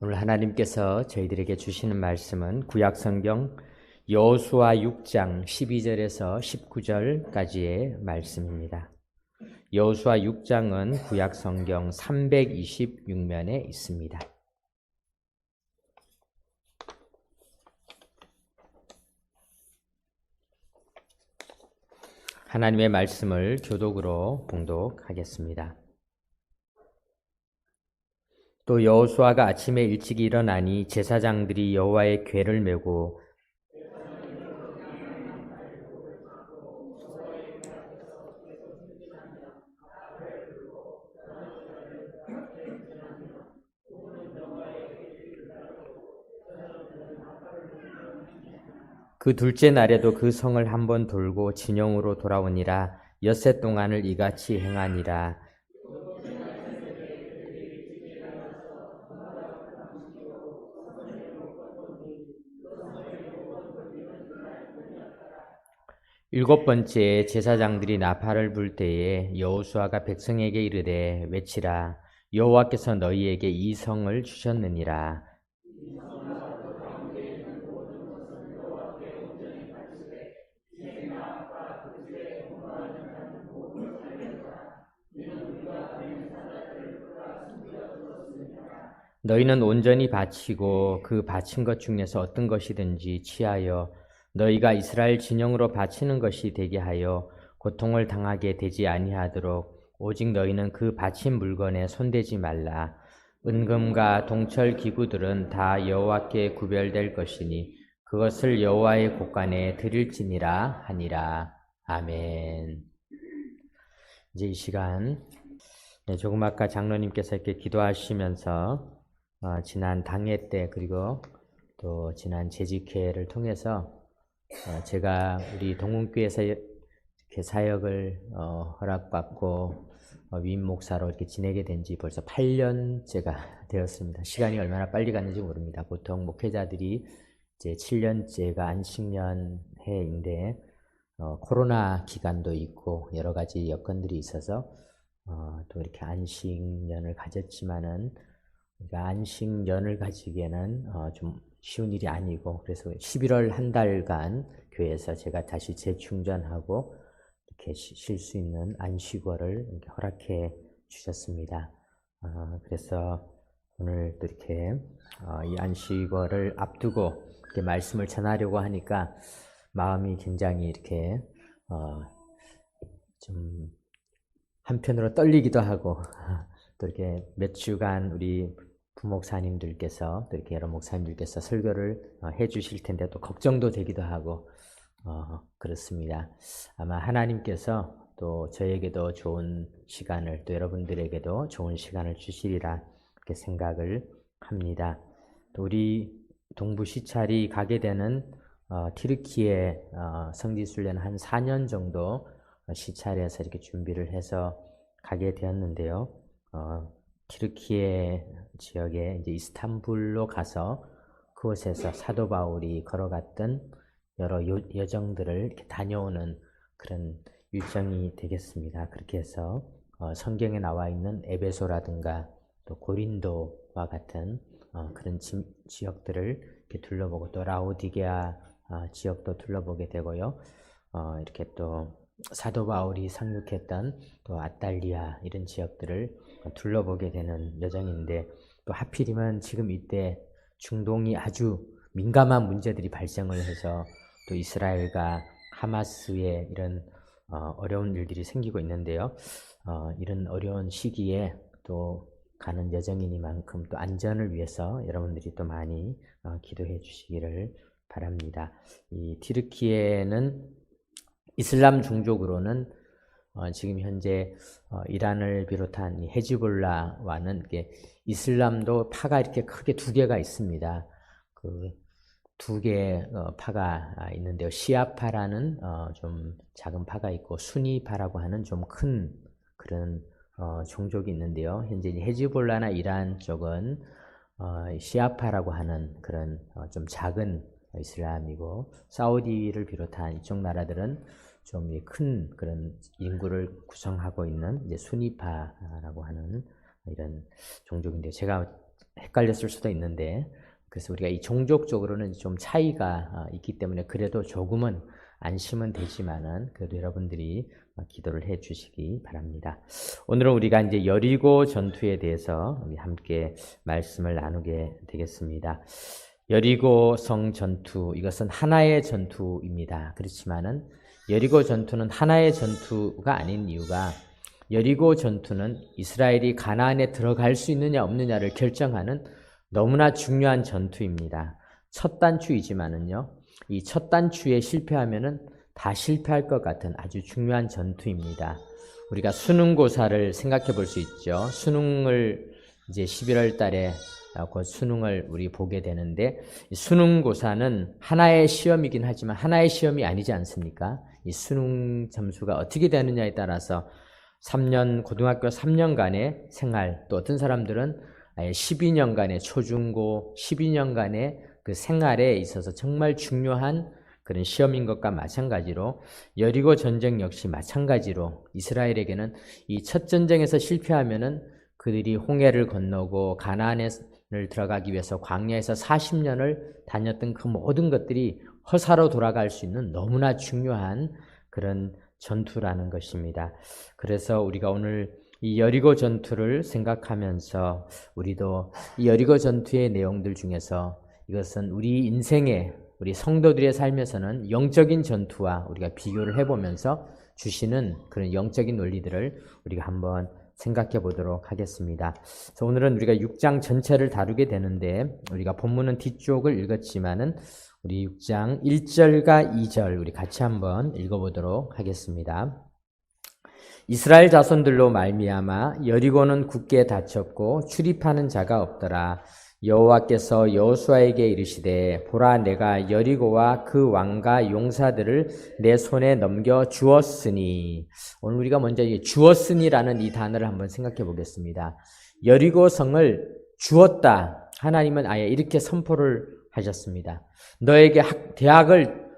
오늘 하나님께서 저희들에게 주시는 말씀은 구약성경 여호수아 6장 12절에서 19절까지의 말씀입니다. 여호수아 6장은 구약성경 326면에 있습니다. 하나님의 말씀을 교독으로 봉독하겠습니다. 또 여호수아가 아침에 일찍 일어나니 제사장들이 여호와의 궤를 메고 그 둘째 날에도 그 성을 한번 돌고 진영으로 돌아오니라. 엿새 동안을 이같이 행하니라. 일곱 번째에 제사장들이 나팔을 불 때에 여호수아가 백성에게 이르되 외치라. 여호와께서 너희에게 이 성을 주셨느니라. 너희는 온전히 바치고 그 바친 것 중에서 어떤 것이든지 취하여 너희가 이스라엘 진영으로 바치는 것이 되게 하여 고통을 당하게 되지 아니하도록 오직 너희는 그 바친 물건에 손대지 말라. 은금과 동철 기구들은 다 여호와께 구별될 것이니 그것을 여호와의 곳간에 드릴지니라 하니라. 아멘. 이제 이 시간 조금 아까 장로님께서 이렇게 기도하시면서 지난 당회 때 그리고 또 지난 재직회를 통해서 제가 우리 동문교회에서 이렇게 사역을 허락받고 위임 목사로 이렇게 지내게 된 지 벌써 8년째가 되었습니다. 시간이 얼마나 빨리 갔는지 모릅니다. 보통 목회자들이 이제 7년째가 안식년 해인데 코로나 기간도 있고 여러 가지 여건들이 있어서 또 이렇게 안식년을 가졌지만은 우리가 안식년을 가지기에는 좀 쉬운 일이 아니고 그래서 11월 한 달간 교회에서 제가 다시 재충전하고 이렇게 쉴 수 있는 안식월을 이렇게 허락해 주셨습니다. 그래서 오늘 또 이렇게 이 안식월을 앞두고 이렇게 말씀을 전하려고 하니까 마음이 굉장히 이렇게 좀 한편으로 떨리기도 하고 또 이렇게 몇 주간 우리 부목사님들께서 또 이렇게 여러 목사님들께서 설교를 해 주실 텐데 또 걱정도 되기도 하고 그렇습니다. 아마 하나님께서 또 저에게도 좋은 시간을 또 여러분들에게도 좋은 시간을 주시리라 이렇게 생각을 합니다. 또 우리 동부 시찰이 가게 되는 튀르키예 성지순례는 한 4년 정도 시찰에서 이렇게 준비를 해서 가게 되었는데요. 튀르키예 지역에 이제 이스탄불로 가서 그곳에서 사도 바울이 걸어갔던 여러 여정들을 이렇게 다녀오는 그런 일정이 되겠습니다. 그렇게 해서 성경에 나와 있는 에베소라든가 또 고린도와 같은 그런 지역들을 이렇게 둘러보고 또 라오디게아 지역도 둘러보게 되고요. 이렇게 또 사도 바울이 상륙했던 또 아탈리아 이런 지역들을 둘러보게 되는 여정인데 또 하필이면 지금 이때 중동이 아주 민감한 문제들이 발생을 해서 또 이스라엘과 하마스의 이런 어려운 일들이 생기고 있는데요. 이런 어려운 시기에 또 가는 여정이니만큼 또 안전을 위해서 여러분들이 또 많이 기도해 주시기를 바랍니다. 이 튀르키예는 이슬람 종족으로는 지금 현재 이란을 비롯한 이 헤즈볼라와는 이게 이슬람도 파가 이렇게 크게 두 개가 있습니다. 그 두 개의 파가 있는데요. 시아파라는 좀 작은 파가 있고 수니파라고 하는 좀 큰 그런 종족이 있는데요. 현재 헤즈볼라나 이란 쪽은 시아파라고 하는 그런 좀 작은 이슬람이고 사우디를 비롯한 이쪽 나라들은 좀 큰 그런 인구를 구성하고 있는 이제 수니파라고 하는 이런 종족인데 제가 헷갈렸을 수도 있는데, 그래서 우리가 이 종족적으로는 좀 차이가 있기 때문에 그래도 조금은 안심은 되지만은 그래도 여러분들이 기도를 해 주시기 바랍니다. 오늘은 우리가 이제 여리고 전투에 대해서 함께 말씀을 나누게 되겠습니다. 여리고 성 전투, 이것은 하나의 전투입니다. 그렇지만은 여리고 전투는 하나의 전투가 아닌 이유가, 여리고 전투는 이스라엘이 가나안에 들어갈 수 있느냐 없느냐를 결정하는 너무나 중요한 전투입니다. 첫 단추이지만은요, 이 첫 단추에 실패하면은 다 실패할 것 같은 아주 중요한 전투입니다. 우리가 수능고사를 생각해 볼 수 있죠. 수능을 이제 11월 달에 곧 수능을 우리 보게 되는데, 이 수능고사는 하나의 시험이긴 하지만 하나의 시험이 아니지 않습니까? 이 수능 점수가 어떻게 되느냐에 따라서 3년, 고등학교 3년간의 생활, 또 어떤 사람들은 12년간의 초중고, 12년간의 그 생활에 있어서 정말 중요한 그런 시험인 것과 마찬가지로 여리고 전쟁 역시 마찬가지로 이스라엘에게는 이 첫 전쟁에서 실패하면은 그들이 홍해를 건너고 가나안을 들어가기 위해서 광야에서 40년을 다녔던 그 모든 것들이 허사로 돌아갈 수 있는 너무나 중요한 그런 전투라는 것입니다. 그래서 우리가 오늘 이 여리고 전투를 생각하면서 우리도 이 여리고 전투의 내용들 중에서 이것은 우리 인생에, 우리 성도들의 삶에서는 영적인 전투와 우리가 비교를 해보면서 주시는 그런 영적인 논리들을 우리가 한번 생각해 보도록 하겠습니다. 그래서 오늘은 우리가 6장 전체를 다루게 되는데, 우리가 본문은 뒤쪽을 읽었지만은 우리 6장 1절과 2절 우리 같이 한번 읽어보도록 하겠습니다. 이스라엘 자손들로 말미암아 여리고는 굳게 닫혔고 출입하는 자가 없더라. 여호와께서 여호수아에게 이르시되, 보라, 내가 여리고와 그 왕과 용사들을 내 손에 넘겨 주었으니. 오늘 우리가 먼저 이 주었으니라는 이 단어를 한번 생각해 보겠습니다. 여리고 성을 주었다. 하나님은 아예 이렇게 선포를 하셨습니다. 너에게 대학을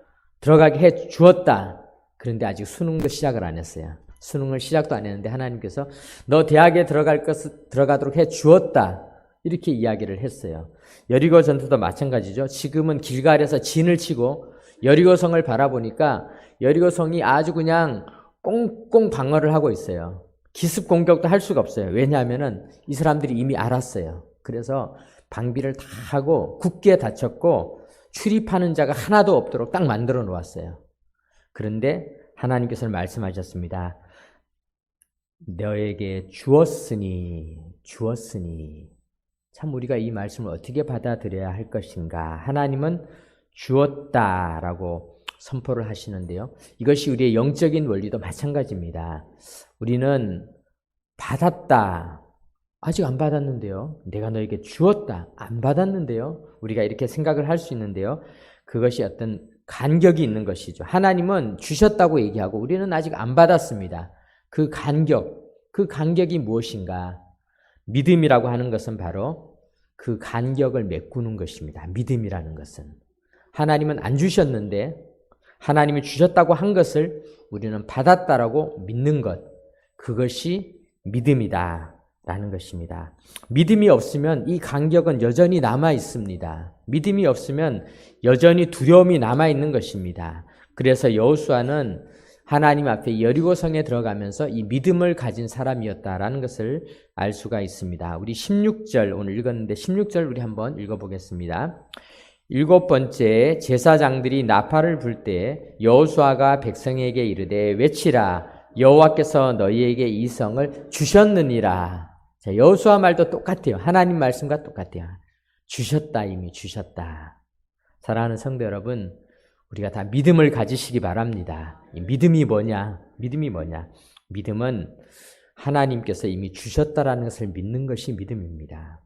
들어가게 해 주었다. 그런데 아직 수능도 시작을 안 했어요. 수능을 시작도 안 했는데 하나님께서 너 대학에 들어가도록 해 주었다. 이렇게 이야기를 했어요. 여리고 전투도 마찬가지죠. 지금은 길갈에서 진을 치고 여리고 성을 바라보니까 여리고 성이 아주 그냥 꽁꽁 방어를 하고 있어요. 기습 공격도 할 수가 없어요. 왜냐하면은 이 사람들이 이미 알았어요. 그래서 방비를 다 하고 굳게 닫혔고 출입하는 자가 하나도 없도록 딱 만들어 놓았어요. 그런데 하나님께서는 말씀하셨습니다. 너에게 주었으니. 참 우리가 이 말씀을 어떻게 받아들여야 할 것인가. 하나님은 주었다라고 선포를 하시는데요. 이것이 우리의 영적인 원리도 마찬가지입니다. 우리는 받았다. 아직 안 받았는데요. 내가 너에게 주었다. 안 받았는데요. 우리가 이렇게 생각을 할 수 있는데요. 그것이 어떤 간격이 있는 것이죠. 하나님은 주셨다고 얘기하고 우리는 아직 안 받았습니다. 그 간격이 무엇인가? 믿음이라고 하는 것은 바로 그 간격을 메꾸는 것입니다. 믿음이라는 것은. 하나님은 안 주셨는데 하나님이 주셨다고 한 것을 우리는 받았다라고 믿는 것. 그것이 믿음이다 라는 것입니다. 믿음이 없으면 이 간격은 여전히 남아 있습니다. 믿음이 없으면 여전히 두려움이 남아 있는 것입니다. 그래서 여호수아는 하나님 앞에 여리고 성에 들어가면서 이 믿음을 가진 사람이었다라는 것을 알 수가 있습니다. 우리 16절 오늘 읽었는데 16절 우리 한번 읽어보겠습니다. 7번째 제사장들이 나팔을 불 때 여호수아가 백성에게 이르되 외치라 여호와께서 너희에게 이 성을 주셨느니라. 자, 여호수아 말도 똑같아요. 하나님 말씀과 똑같아요. 주셨다, 이미 주셨다. 사랑하는 성도 여러분, 우리가 다 믿음을 가지시기 바랍니다. 이 믿음이 뭐냐? 믿음은 하나님께서 이미 주셨다라는 것을 믿는 것이 믿음입니다.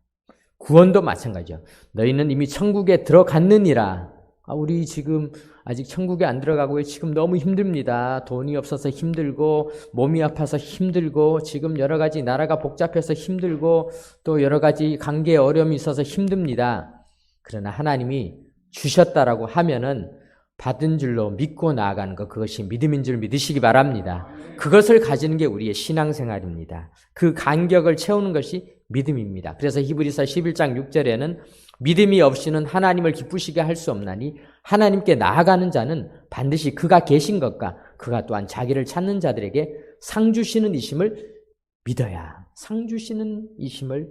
구원도 마찬가지죠. 너희는 이미 천국에 들어갔느니라. 우리 지금 아직 천국에 안 들어가고 지금 너무 힘듭니다. 돈이 없어서 힘들고 몸이 아파서 힘들고 지금 여러 가지 나라가 복잡해서 힘들고 또 여러 가지 관계에 어려움이 있어서 힘듭니다. 그러나 하나님이 주셨다라고 하면은 받은 줄로 믿고 나아가는 것, 그것이 믿음인 줄 믿으시기 바랍니다. 그것을 가지는 게 우리의 신앙생활입니다. 그 간격을 채우는 것이 믿음입니다. 그래서 히브리서 11장 6절에는 믿음이 없이는 하나님을 기쁘시게 할 수 없나니 하나님께 나아가는 자는 반드시 그가 계신 것과 그가 또한 자기를 찾는 자들에게 상 주시는 이심을 믿어야, 상 주시는 이심을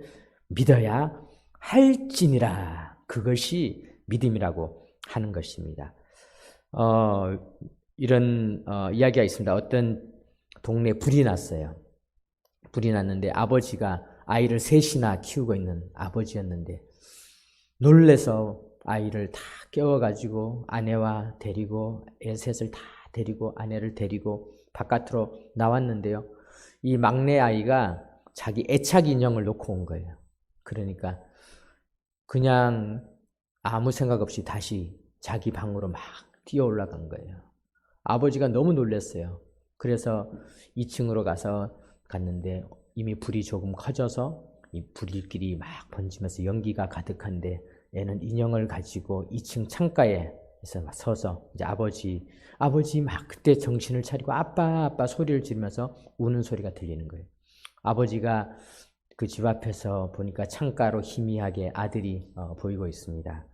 믿어야 할지니라. 그것이 믿음이라고 하는 것입니다. 이런 이야기가 있습니다. 어떤 동네에 불이 났어요. 불이 났는데 아버지가 아이를 셋이나 키우고 있는 아버지였는데 놀래서 아이를 다 깨워가지고 아내와 데리고 애 셋을 다 데리고 아내를 데리고 바깥으로 나왔는데요. 이 막내 아이가 자기 애착 인형을 놓고 온 거예요. 그러니까 그냥 아무 생각 없이 다시 자기 방으로 막 뛰어 올라간 거예요. 아버지가 너무 놀랐어요. 그래서 2층으로 갔는데 이미 불이 조금 커져서 이 불길이 막 번지면서 연기가 가득한데 애는 인형을 가지고 2층 창가에서 막 서서 이제 아버지 막 그때 정신을 차리고 아빠 소리를 지르면서 우는 소리가 들리는 거예요. 아버지가 그 집 앞에서 보니까 창가로 희미하게 아들이 보이고 있습니다.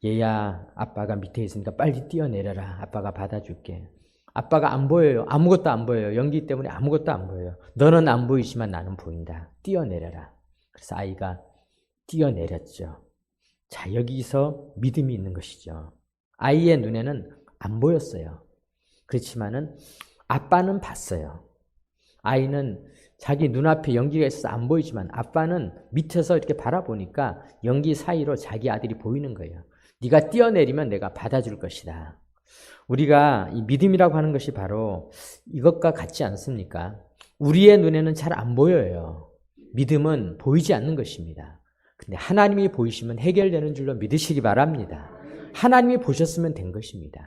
얘야, 아빠가 밑에 있으니까 빨리 뛰어내려라. 아빠가 받아줄게. 아빠가 안 보여요. 아무것도 안 보여요. 연기 때문에 아무것도 안 보여요. 너는 안 보이지만 나는 보인다. 뛰어내려라. 그래서 아이가 뛰어내렸죠. 자, 여기서 믿음이 있는 것이죠. 아이의 눈에는 안 보였어요. 그렇지만은 아빠는 봤어요. 아이는 자기 눈앞에 연기가 있어서 안 보이지만 아빠는 밑에서 이렇게 바라보니까 연기 사이로 자기 아들이 보이는 거예요. 네가 뛰어내리면 내가 받아줄 것이다. 우리가 이 믿음이라고 하는 것이 바로 이것과 같지 않습니까? 우리의 눈에는 잘 안 보여요. 믿음은 보이지 않는 것입니다. 근데 하나님이 보이시면 해결되는 줄로 믿으시기 바랍니다. 하나님이 보셨으면 된 것입니다.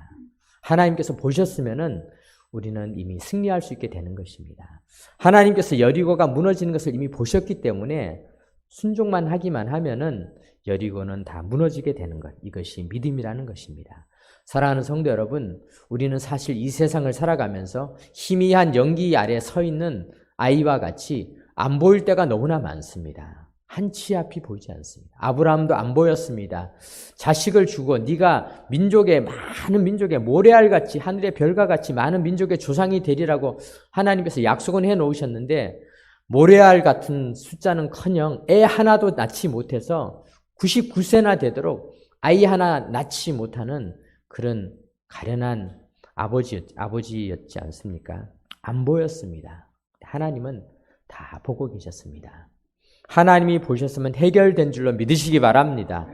하나님께서 보셨으면은 우리는 이미 승리할 수 있게 되는 것입니다. 하나님께서 여리고가 무너지는 것을 이미 보셨기 때문에 순종만 하기만 하면은 여리고는 다 무너지게 되는 것. 이것이 믿음이라는 것입니다. 사랑하는 성도 여러분, 우리는 사실 이 세상을 살아가면서 희미한 연기 아래 서 있는 아이와 같이 안 보일 때가 너무나 많습니다. 한 치 앞이 보이지 않습니다. 아브라함도 안 보였습니다. 자식을 주고 네가 많은 민족의 모래알같이 하늘의 별과 같이 많은 민족의 조상이 되리라고 하나님께서 약속은 해놓으셨는데 모래알 같은 숫자는커녕 애 하나도 낳지 못해서 99세나 되도록 아이 하나 낳지 못하는 그런 가련한 아버지였지 않습니까? 안 보였습니다. 하나님은 다 보고 계셨습니다. 하나님이 보셨으면 해결된 줄로 믿으시기 바랍니다.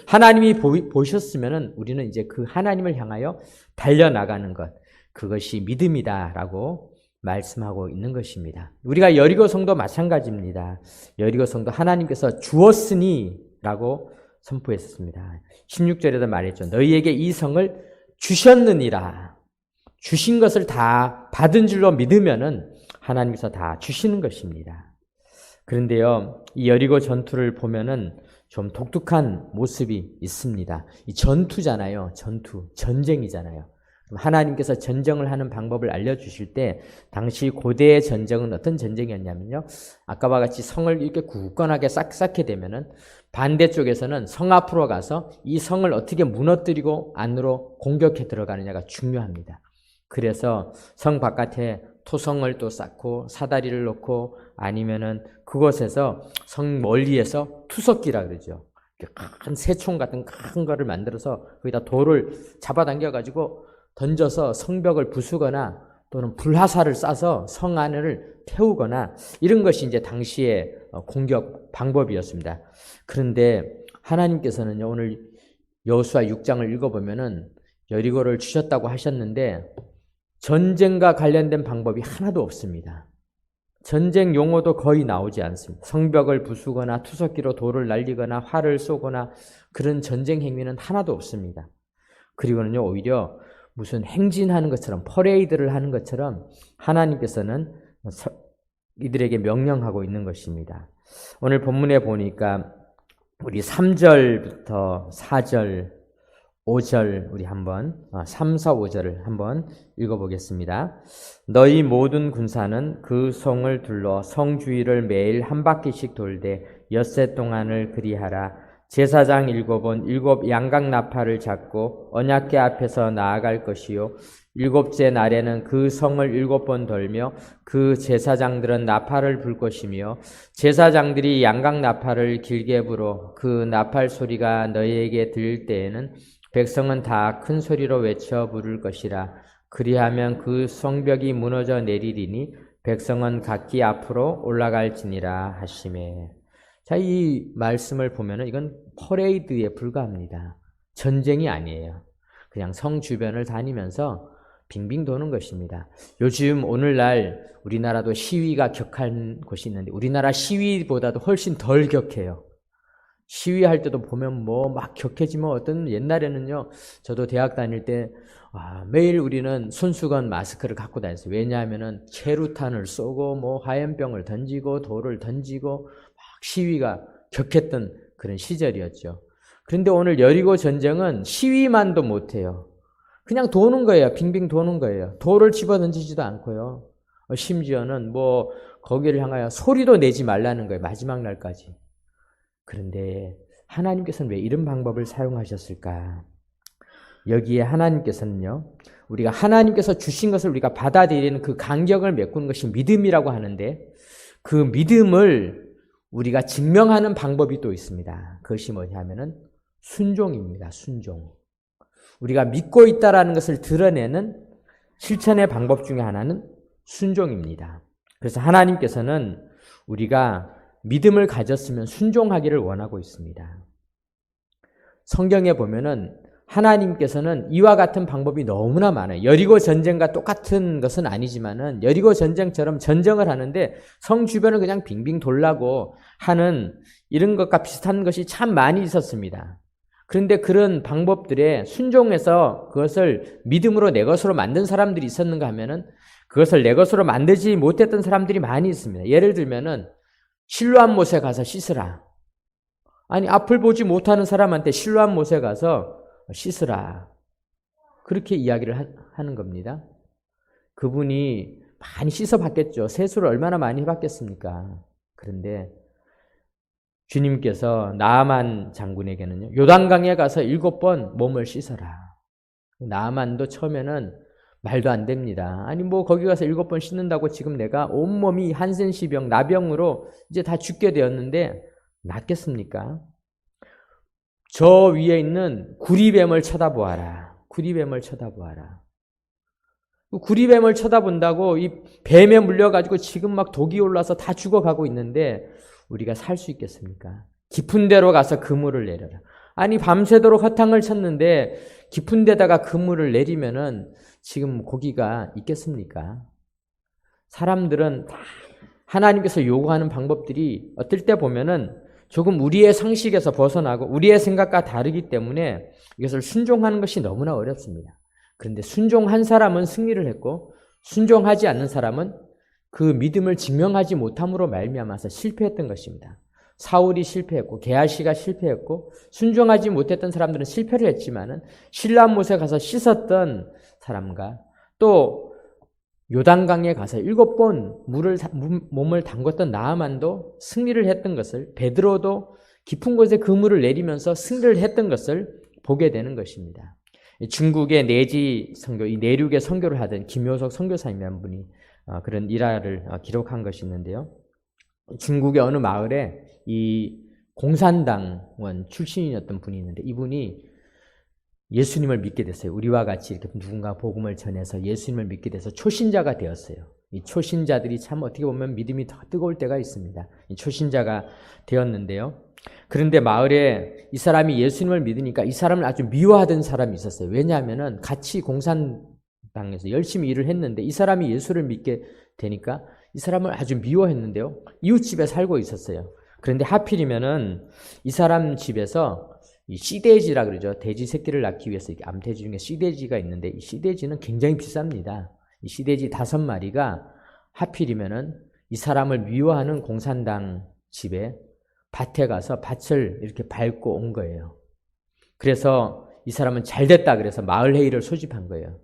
하나님이 보셨으면 우리는 이제 그 하나님을 향하여 달려나가는 것, 그것이 믿음이다라고 말씀하고 있는 것입니다. 우리가 여리고 성도 마찬가지입니다. 여리고 성도 하나님께서 주었으니 라고 선포했습니다. 16절에도 말했죠. 너희에게 이 성을 주셨느니라. 주신 것을 다 받은 줄로 믿으면은 하나님께서 다 주시는 것입니다. 그런데요, 이 여리고 전투를 보면은 좀 독특한 모습이 있습니다. 이 전투잖아요. 전쟁이잖아요. 하나님께서 전쟁을 하는 방법을 알려주실 때 당시 고대의 전쟁은 어떤 전쟁이었냐면요. 아까와 같이 성을 이렇게 굳건하게 쌓게 되면은 반대쪽에서는 성 앞으로 가서 이 성을 어떻게 무너뜨리고 안으로 공격해 들어가느냐가 중요합니다. 그래서 성 바깥에 토성을 또 쌓고 사다리를 놓고 아니면은 그곳에서 성 멀리에서 투석기라 그러죠. 큰 새총 같은 큰 거를 만들어서 거기다 돌을 잡아당겨가지고 던져서 성벽을 부수거나 또는 불화살을 쏴서 성 안을 태우거나 이런 것이 이제 당시의 공격 방법이었습니다. 그런데 하나님께서는요, 오늘 여호수아 6장을 읽어보면은 여리고를 주셨다고 하셨는데 전쟁과 관련된 방법이 하나도 없습니다. 전쟁 용어도 거의 나오지 않습니다. 성벽을 부수거나 투석기로 돌을 날리거나 활을 쏘거나 그런 전쟁 행위는 하나도 없습니다. 그리고는요, 오히려 무슨 행진하는 것처럼 퍼레이드를 하는 것처럼 하나님께서는 이들에게 명령하고 있는 것입니다. 오늘 본문에 보니까 우리 3절부터 4절 5절 우리 한번 3, 4, 5절을 한번 읽어보겠습니다. 너희 모든 군사는 그 성을 둘러 성 주위를 매일 한 바퀴씩 돌되 엿새 동안을 그리하라. 제사장 7은 7 양각 나팔을 잡고 언약궤 앞에서 나아갈 것이요 7째 날에는 그 성을 7번 돌며 그 제사장들은 나팔을 불 것이며 제사장들이 양각 나팔을 길게 불어 그 나팔 소리가 너희에게 들릴 때에는 백성은 다 큰 소리로 외쳐 부를 것이라. 그리하면 그 성벽이 무너져 내리리니 백성은 각기 앞으로 올라갈지니라 하시매. 자, 이 말씀을 보면은 이건 퍼레이드에 불과합니다. 전쟁이 아니에요. 그냥 성 주변을 다니면서 빙빙 도는 것입니다. 요즘 오늘날 우리나라도 시위가 격한 곳이 있는데 우리나라 시위보다도 훨씬 덜 격해요. 시위할 때도 보면 뭐 막 격해지면 어떤 옛날에는요, 저도 대학 다닐 때 매일 우리는 손수건 마스크를 갖고 다녔어요. 왜냐하면은 체루탄을 쏘고 뭐 화염병을 던지고 돌을 던지고 막 시위가 격했던 그런 시절이었죠. 그런데 오늘 여리고 전쟁은 시위만도 못해요. 그냥 도는 거예요. 빙빙 도는 거예요. 돌을 집어 던지지도 않고요. 심지어는 뭐 거기를 향하여 소리도 내지 말라는 거예요. 마지막 날까지. 그런데 하나님께서는 왜 이런 방법을 사용하셨을까? 여기에 하나님께서는요, 우리가 하나님께서 주신 것을 우리가 받아들이는 그 간격을 메꾸는 것이 믿음이라고 하는데 그 믿음을 우리가 증명하는 방법이 또 있습니다. 그것이 뭐냐면은 순종입니다. 순종. 우리가 믿고 있다라는 것을 드러내는 실천의 방법 중에 하나는 순종입니다. 그래서 하나님께서는 우리가 믿음을 가졌으면 순종하기를 원하고 있습니다. 성경에 보면은 하나님께서는 이와 같은 방법이 너무나 많아요. 여리고 전쟁과 똑같은 것은 아니지만은 여리고 전쟁처럼 전쟁을 하는데 성 주변을 그냥 빙빙 돌라고 하는 이런 것과 비슷한 것이 참 많이 있었습니다. 그런데 그런 방법들에 순종해서 그것을 믿음으로 내 것으로 만든 사람들이 있었는가 하면은 그것을 내 것으로 만들지 못했던 사람들이 많이 있습니다. 예를 들면은 실로암 못에 가서 씻으라. 아니, 앞을 보지 못하는 사람한테 실로암 못에 가서 씻으라. 그렇게 이야기를 하는 겁니다. 그분이 많이 씻어봤겠죠. 세수를 얼마나 많이 해봤겠습니까? 그런데 주님께서 나아만 장군에게는요, 요단강에 가서 7번 몸을 씻어라. 나아만도 처음에는 말도 안 됩니다. 아니 뭐 거기 가서 7번 씻는다고 지금 내가 온몸이 한센시병, 나병으로 이제 다 죽게 되었는데 낫겠습니까? 저 위에 있는 구리뱀을 쳐다보아라. 구리뱀을 쳐다보아라. 구리뱀을 쳐다본다고 이 뱀에 물려가지고 지금 막 독이 올라서 다 죽어가고 있는데 우리가 살 수 있겠습니까? 깊은 데로 가서 그물을 내려라. 아니 밤새도록 허탕을 쳤는데 깊은 데다가 그물을 내리면은 지금 고기가 있겠습니까? 사람들은 다 하나님께서 요구하는 방법들이 어떨 때 보면은 조금 우리의 상식에서 벗어나고 우리의 생각과 다르기 때문에 이것을 순종하는 것이 너무나 어렵습니다. 그런데 순종한 사람은 승리를 했고 순종하지 않는 사람은 그 믿음을 증명하지 못함으로 말미암아서 실패했던 것입니다. 사울이 실패했고 게하시가 실패했고 순종하지 못했던 사람들은 실패를 했지만은 실로암못에 가서 씻었던 사람과 또 요단강에 가서 7번 몸을 담궜던 나아만도 승리를 했던 것을, 베드로도 깊은 곳에 그물을 내리면서 승리를 했던 것을 보게 되는 것입니다. 중국의 내지 선교, 이 내륙의 선교를 하던 김효석 선교사님이라는 분이 그런 일화를 기록한 것이 있는데요. 중국의 어느 마을에 이 공산당원 출신이었던 분이 있는데 이분이 예수님을 믿게 됐어요. 우리와 같이 이렇게 누군가 복음을 전해서 예수님을 믿게 돼서 초신자가 되었어요. 이 초신자들이 참 어떻게 보면 믿음이 더 뜨거울 때가 있습니다. 이 초신자가 되었는데요. 그런데 마을에 이 사람이 예수님을 믿으니까 이 사람을 아주 미워하던 사람이 있었어요. 왜냐하면은 같이 공산당에서 열심히 일을 했는데 이 사람이 예수를 믿게 되니까 이 사람을 아주 미워했는데요. 이웃집에 살고 있었어요. 그런데 하필이면은 이 사람 집에서 이 씨돼지라 그러죠. 돼지 새끼를 낳기 위해서 암돼지 중에 씨돼지가 있는데 이 씨돼지는 굉장히 비쌉니다. 이 씨돼지 5마리가 하필이면은 이 사람을 미워하는 공산당 집에 밭에 가서 밭을 이렇게 밟고 온 거예요. 그래서 이 사람은 잘 됐다 그래서 마을 회의를 소집한 거예요.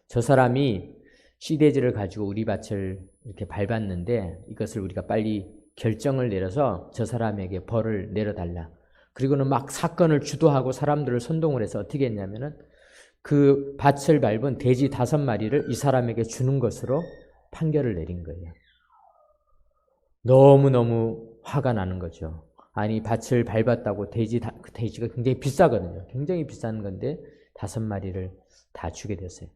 저 사람이 시대지를 가지고 우리 밭을 이렇게 밟았는데 이것을 우리가 빨리 결정을 내려서 저 사람에게 벌을 내려달라. 그리고는 막 사건을 주도하고 사람들을 선동을 해서 어떻게 했냐면은 그 밭을 밟은 돼지 5마리를 이 사람에게 주는 것으로 판결을 내린 거예요. 너무너무 화가 나는 거죠. 아니, 밭을 밟았다고 돼지가 굉장히 비싸거든요. 굉장히 비싼 건데 5마리를 다 주게 됐어요.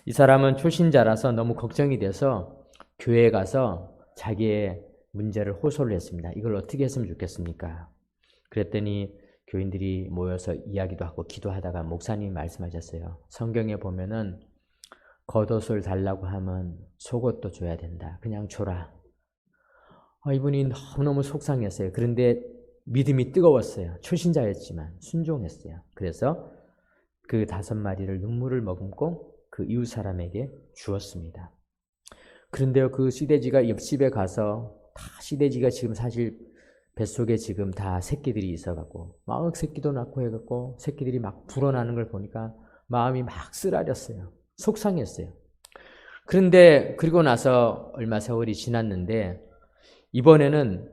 이 사람은 초신자라서 너무 걱정이 돼서 교회에 가서 자기의 문제를 호소를 했습니다. 이걸 어떻게 했으면 좋겠습니까? 그랬더니 교인들이 모여서 이야기도 하고 기도하다가 목사님이 말씀하셨어요. 성경에 보면은 겉옷을 달라고 하면 속옷도 줘야 된다. 그냥 줘라. 이분이 너무너무 속상했어요. 그런데 믿음이 뜨거웠어요. 초신자였지만 순종했어요. 그래서 그 5마리를 눈물을 머금고 그 이웃 사람에게 주었습니다. 그런데요, 그 시돼지가 옆집에 가서 시돼지가 지금 사실 뱃속에 지금 다 새끼들이 있어갖고 막 새끼도 낳고 해갖고 새끼들이 막 불어나는 걸 보니까 마음이 막 쓰라렸어요. 속상했어요. 그런데 그리고 나서 얼마 세월이 지났는데 이번에는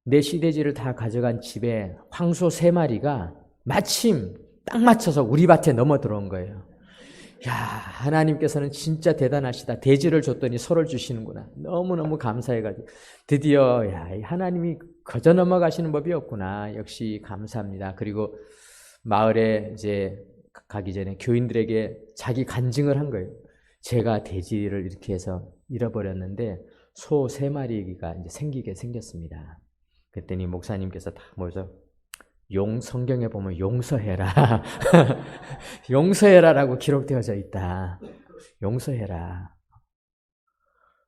내 시돼지를 다 가져간 집에 황소 3마리가 마침 딱 맞춰서 우리 밭에 넘어 들어온 거예요. 야, 하나님께서는 진짜 대단하시다. 돼지를 줬더니 소를 주시는구나. 너무너무 감사해가지고 드디어 하나님이 거저 넘어가시는 법이 없구나. 역시 감사합니다. 그리고 마을에 이제 가기 전에 교인들에게 자기 간증을 한 거예요. 제가 돼지를 이렇게 해서 잃어버렸는데 소 3마리가 이제 생기게 생겼습니다. 그랬더니 목사님께서 딱 모여서 성경에 보면 용서해라. 용서해라라고 기록되어져 있다. 용서해라.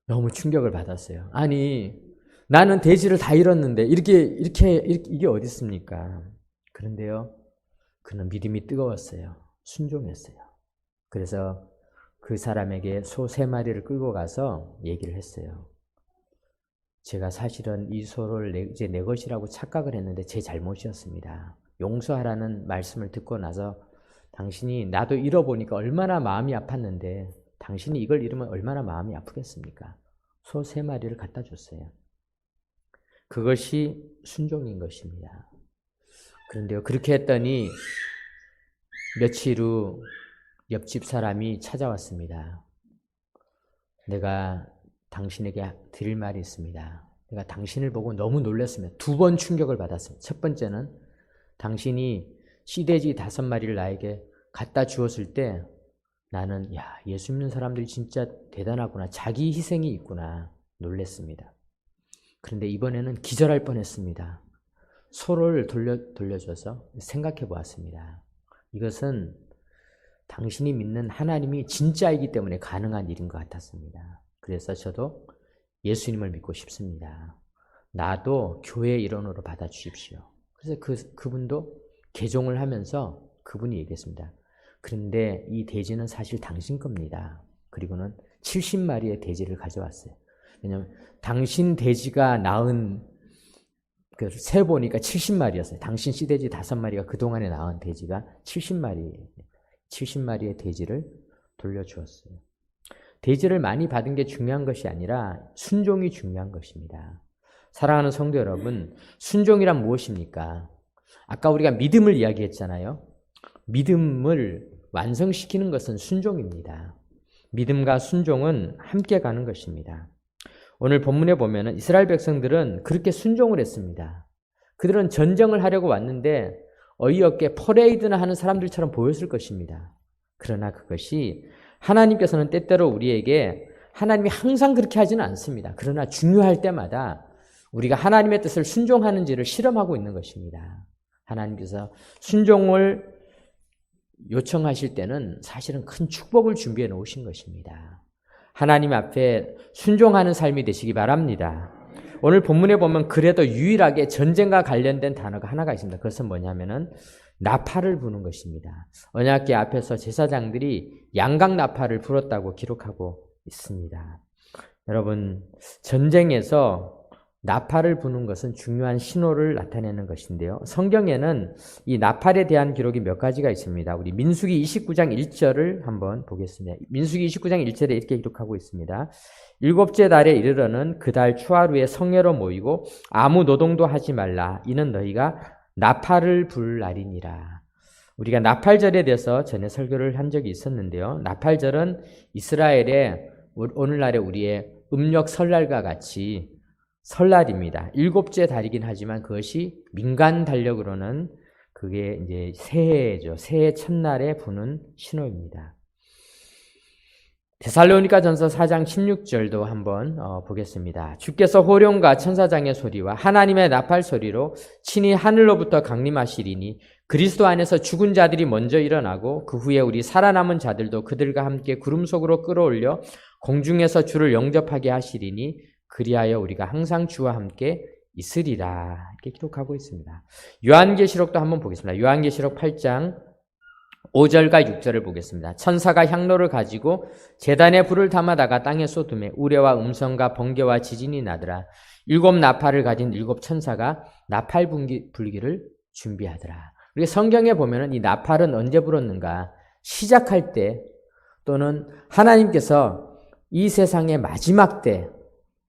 너무 충격을 받았어요. 아니, 나는 돼지를 다 잃었는데 이게 어디 있습니까? 그런데요, 그는 믿음이 뜨거웠어요. 순종했어요. 그래서 그 사람에게 소 3마리를 끌고 가서 얘기를 했어요. 제가 사실은 이 소를 이제 내 것이라고 착각을 했는데 제 잘못이었습니다. 용서하라는 말씀을 듣고 나서 당신이 나도 잃어보니까 얼마나 마음이 아팠는데 당신이 이걸 잃으면 얼마나 마음이 아프겠습니까? 소 3마리를 갖다 줬어요. 그것이 순종인 것입니다. 그런데요, 그렇게 했더니 며칠 후 옆집 사람이 찾아왔습니다. 내가 당신에게 드릴 말이 있습니다. 내가 당신을 보고 너무 놀랐습니다. 2번 충격을 받았습니다. 첫 번째는 당신이 시돼지 5마리를 나에게 갖다 주었을 때 나는 예수 믿는 사람들이 진짜 대단하구나. 자기 희생이 있구나. 놀랐습니다. 그런데 이번에는 기절할 뻔했습니다. 소를 돌려줘서 생각해 보았습니다. 이것은 당신이 믿는 하나님이 진짜이기 때문에 가능한 일인 것 같았습니다. 그래서 저도 예수님을 믿고 싶습니다. 나도 교회 일원으로 받아주십시오. 그래서 그분도 개종을 하면서 그분이 얘기했습니다. 그런데 이 돼지는 사실 당신 겁니다. 그리고는 70마리의 돼지를 가져왔어요. 왜냐하면 당신 돼지가 낳은 세 보니까 70마리였어요. 당신 시돼지 5마리가 그동안에 낳은 돼지가 70마리의 돼지를 돌려주었어요. 돼지를 많이 받은 게 중요한 것이 아니라 순종이 중요한 것입니다. 사랑하는 성도 여러분, 순종이란 무엇입니까? 아까 우리가 믿음을 이야기했잖아요. 믿음을 완성시키는 것은 순종입니다. 믿음과 순종은 함께 가는 것입니다. 오늘 본문에 보면 이스라엘 백성들은 그렇게 순종을 했습니다. 그들은 전쟁을 하려고 왔는데 어이없게 퍼레이드나 하는 사람들처럼 보였을 것입니다. 그러나 그것이 하나님께서는 때때로 우리에게 하나님이 항상 그렇게 하지는 않습니다. 그러나 중요할 때마다 우리가 하나님의 뜻을 순종하는지를 실험하고 있는 것입니다. 하나님께서 순종을 요청하실 때는 사실은 큰 축복을 준비해 놓으신 것입니다. 하나님 앞에 순종하는 삶이 되시기 바랍니다. 오늘 본문에 보면 그래도 유일하게 전쟁과 관련된 단어가 하나가 있습니다. 그것은 뭐냐면은 나팔을 부는 것입니다. 언약궤 앞에서 제사장들이 양각 나팔을 불었다고 기록하고 있습니다. 여러분, 전쟁에서 나팔을 부는 것은 중요한 신호를 나타내는 것인데요. 성경에는 이 나팔에 대한 기록이 몇 가지가 있습니다. 우리 민수기 29장 1절을 한번 보겠습니다. 민수기 29장 1절에 이렇게 기록하고 있습니다. 일곱째 달에 이르러는 그 달 추하루에 성회로 모이고 아무 노동도 하지 말라. 이는 너희가 나팔을 불 날이니라. 우리가 나팔절에 대해서 전에 설교를 한 적이 있었는데요. 나팔절은 이스라엘의 오늘날의 우리의 음력 설날과 같이 설날입니다. 일곱째 달이긴 하지만 그것이 민간 달력으로는 그게 이제 새해죠. 새해 첫날에 부는 신호입니다. 데살로니가전서 4장 16절도 한번 보겠습니다. 주께서 호령과 천사장의 소리와 하나님의 나팔 소리로 친히 하늘로부터 강림하시리니 그리스도 안에서 죽은 자들이 먼저 일어나고 그 후에 우리 살아남은 자들도 그들과 함께 구름 속으로 끌어올려 공중에서 주를 영접하게 하시리니 그리하여 우리가 항상 주와 함께 있으리라. 이렇게 기록하고 있습니다. 요한계시록도 한번 보겠습니다. 요한계시록 8장 5절과 6절을 보겠습니다. 천사가 향로를 가지고 제단에 불을 담아다가 땅에 쏟음에 우레와 음성과 번개와 지진이 나더라. 일곱 나팔을 가진 일곱 천사가 나팔 불기를 준비하더라. 우리 성경에 보면은 이 나팔은 언제 불었는가? 시작할 때 또는 하나님께서 이 세상의 마지막 때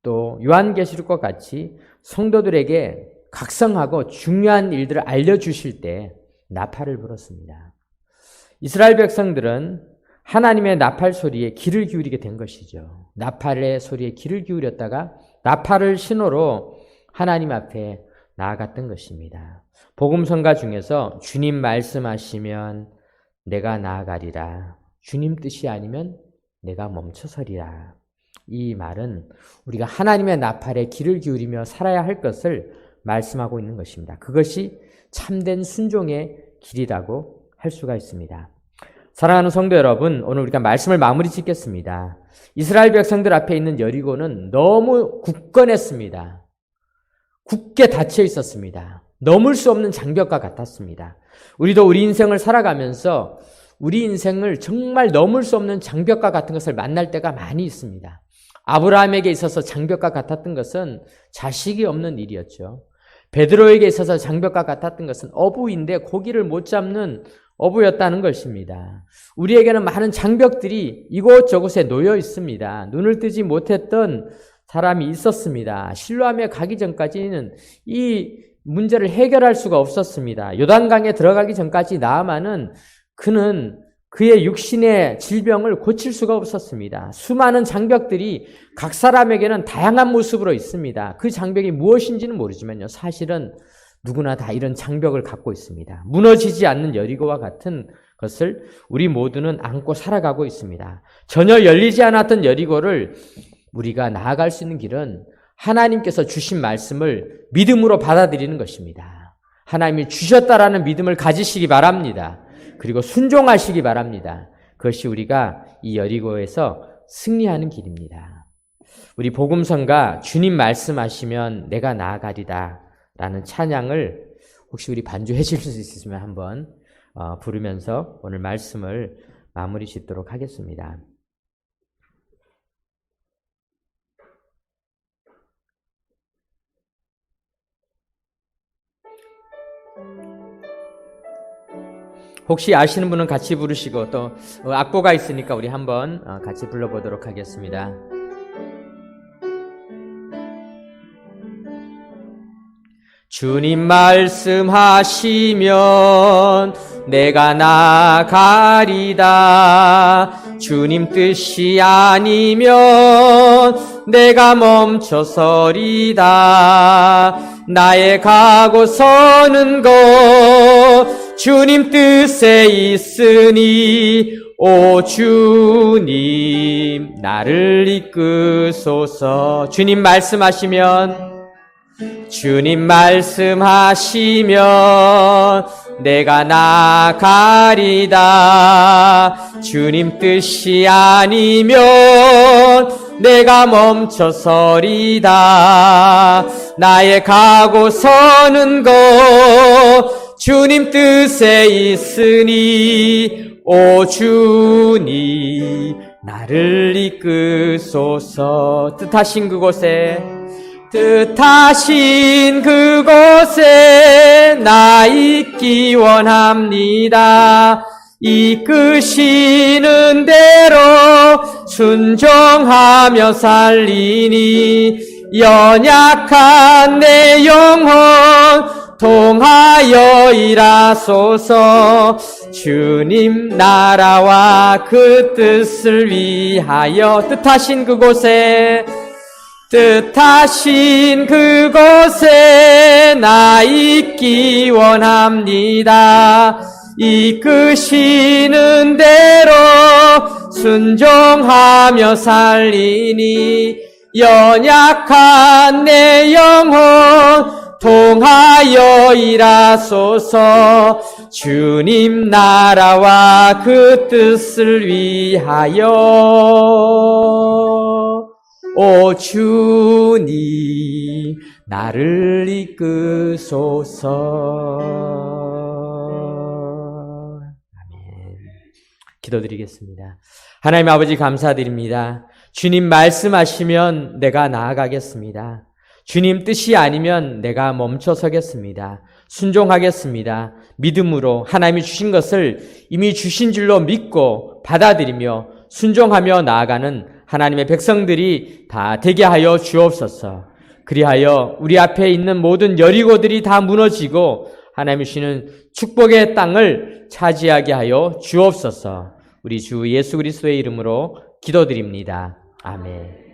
또 요한계시록과 같이 성도들에게 각성하고 중요한 일들을 알려주실 때 나팔을 불었습니다. 이스라엘 백성들은 하나님의 나팔 소리에 귀를 기울이게 된 것이죠. 나팔의 소리에 귀를 기울였다가 나팔을 신호로 하나님 앞에 나아갔던 것입니다. 복음성가 중에서 주님 말씀하시면 내가 나아가리라. 주님 뜻이 아니면 내가 멈춰서리라. 이 말은 우리가 하나님의 나팔에 귀를 기울이며 살아야 할 것을 말씀하고 있는 것입니다. 그것이 참된 순종의 길이라고 할 수가 있습니다. 사랑하는 성도 여러분, 오늘 우리가 말씀을 마무리 짓겠습니다. 이스라엘 백성들 앞에 있는 여리고는 너무 굳건했습니다. 굳게 닫혀 있었습니다. 넘을 수 없는 장벽과 같았습니다. 우리도 우리 인생을 살아가면서 우리 인생을 정말 넘을 수 없는 장벽과 같은 것을 만날 때가 많이 있습니다. 아브라함에게 있어서 장벽과 같았던 것은 자식이 없는 일이었죠. 베드로에게 있어서 장벽과 같았던 것은 어부인데 고기를 못 잡는 어부였다는 것입니다. 우리에게는 많은 장벽들이 이곳저곳에 놓여 있습니다. 눈을 뜨지 못했던 사람이 있었습니다. 실로암에 가기 전까지는 이 문제를 해결할 수가 없었습니다. 요단강에 들어가기 전까지 나아만은 그는 그의 육신의 질병을 고칠 수가 없었습니다. 수많은 장벽들이 각 사람에게는 다양한 모습으로 있습니다. 그 장벽이 무엇인지는 모르지만요. 사실은 누구나 다 이런 장벽을 갖고 있습니다. 무너지지 않는 여리고와 같은 것을 우리 모두는 안고 살아가고 있습니다. 전혀 열리지 않았던 여리고를 우리가 나아갈 수 있는 길은 하나님께서 주신 말씀을 믿음으로 받아들이는 것입니다. 하나님이 주셨다라는 믿음을 가지시기 바랍니다. 그리고 순종하시기 바랍니다. 그것이 우리가 이 여리고에서 승리하는 길입니다. 우리 복음성가 주님 말씀하시면 내가 나아가리다 라는 찬양을 혹시 우리 반주해 주실 수 있으시면 한번 부르면서 오늘 말씀을 마무리 짓도록 하겠습니다. 혹시 아시는 분은 같이 부르시고 또 악보가 있으니까 우리 한번 같이 불러보도록 하겠습니다. 주님 말씀하시면 내가 나가리다. 주님 뜻이 아니면 내가 멈춰서리다. 나의 가고 서는 것 주님 뜻에 있으니 오 주님 나를 이끄소서. 주님 말씀하시면 내가 나가리다. 주님 뜻이 아니면 내가 멈춰서리다. 나의 가고 서는 것 주님 뜻에 있으니 오 주님 나를 이끄소서. 뜻하신 뜻하신 그곳에 나 있기 원합니다. 이끄시는 대로 순종하며 살리니 연약한 내 영혼 통하여 일하소서. 주님 나라와 그 뜻을 위하여 뜻하신 그곳에 나 있기 원합니다. 이끄시는 대로 순종하며 살리니 연약한 내 영혼 통하여 일하소서. 주님 나라와 그 뜻을 위하여. 오 주님 나를 이끄소서. 아멘. 기도드리겠습니다. 하나님 아버지 감사드립니다. 주님 말씀하시면 내가 나아가겠습니다. 주님 뜻이 아니면 내가 멈춰서겠습니다. 순종하겠습니다. 믿음으로 하나님이 주신 것을 이미 주신 줄로 믿고 받아들이며 순종하며 나아가는 하나님의 백성들이 다 되게 하여 주옵소서. 그리하여 우리 앞에 있는 모든 여리고들이 다 무너지고 하나님이 주시는 축복의 땅을 차지하게 하여 주옵소서. 우리 주 예수 그리스도의 이름으로 기도드립니다. 아멘.